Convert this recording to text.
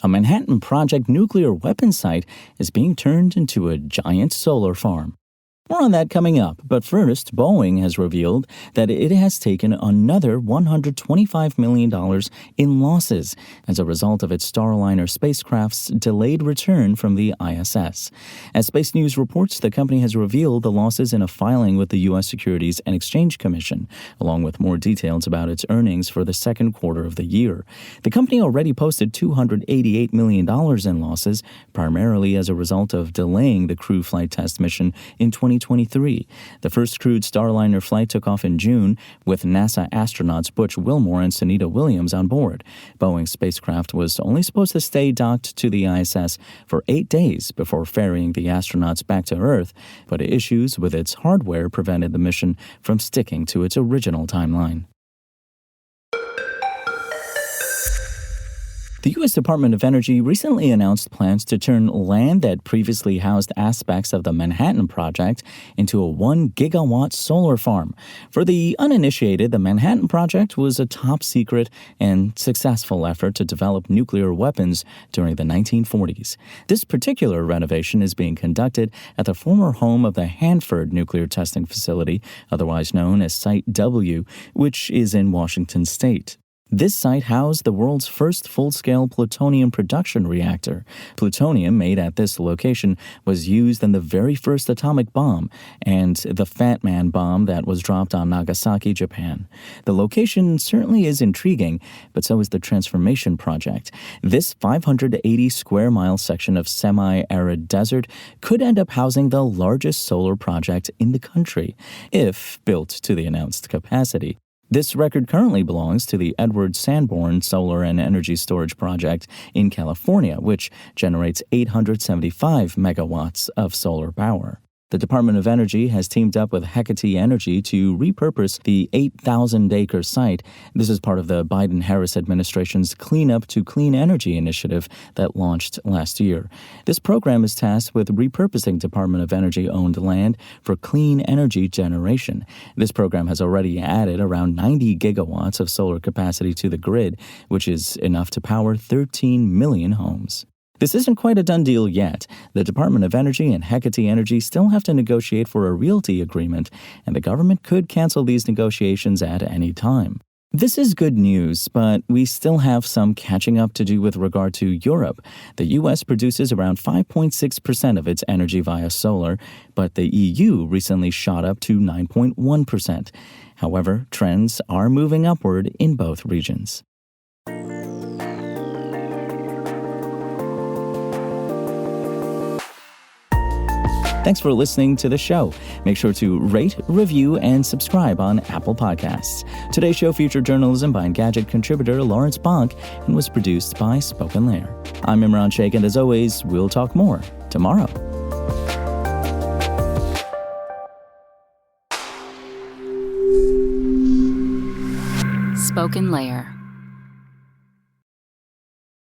A Manhattan Project nuclear weapons site is being turned into a giant solar farm. More on that coming up, but first, Boeing has revealed that it has taken another $125 million in losses as a result of its Starliner spacecraft's delayed return from the ISS. As Space News reports, the company has revealed the losses in a filing with the U.S. Securities and Exchange Commission, along with more details about its earnings for the second quarter of the year. The company already posted $288 million in losses, primarily as a result of delaying the crew flight test mission in 2023. The first crewed Starliner flight took off in June, with NASA astronauts Butch Wilmore and Sunita Williams on board. Boeing's spacecraft was only supposed to stay docked to the ISS for 8 days before ferrying the astronauts back to Earth, but issues with its hardware prevented the mission from sticking to its original timeline. The U.S. Department of Energy recently announced plans to turn land that previously housed aspects of the Manhattan Project into a 1-gigawatt solar farm. For the uninitiated, the Manhattan Project was a top-secret and successful effort to develop nuclear weapons during the 1940s. This particular renovation is being conducted at the former home of the Hanford Nuclear Testing Facility, otherwise known as Site W, which is in Washington State. This site housed the world's first full-scale plutonium production reactor. Plutonium made at this location was used in the very first atomic bomb and the Fat Man bomb that was dropped on Nagasaki, Japan. The location certainly is intriguing, but so is the Transformation Project. This 580-square-mile section of semi-arid desert could end up housing the largest solar project in the country, if built to the announced capacity. This record currently belongs to the Edward Sanborn Solar and Energy Storage Project in California, which generates 875 megawatts of solar power. The Department of Energy has teamed up with Hecate Energy to repurpose the 8,000-acre site. This is part of the Biden-Harris administration's Clean Up to Clean Energy initiative that launched last year. This program is tasked with repurposing Department of Energy-owned land for clean energy generation. This program has already added around 90 gigawatts of solar capacity to the grid, which is enough to power 13 million homes. This isn't quite a done deal yet. The Department of Energy and Hecate Energy still have to negotiate for a realty agreement, and the government could cancel these negotiations at any time. This is good news, but we still have some catching up to do with regard to Europe. The U.S. produces around 5.6% of its energy via solar, but the EU recently shot up to 9.1%. However, trends are moving upward in both regions. Thanks for listening to the show. Make sure to rate, review, and subscribe on Apple Podcasts. Today's show featured journalism by Engadget contributor Lawrence Bonk and was produced by Spoken Layer. I'm Imran Sheikh, and as always, we'll talk more tomorrow. Spoken Layer.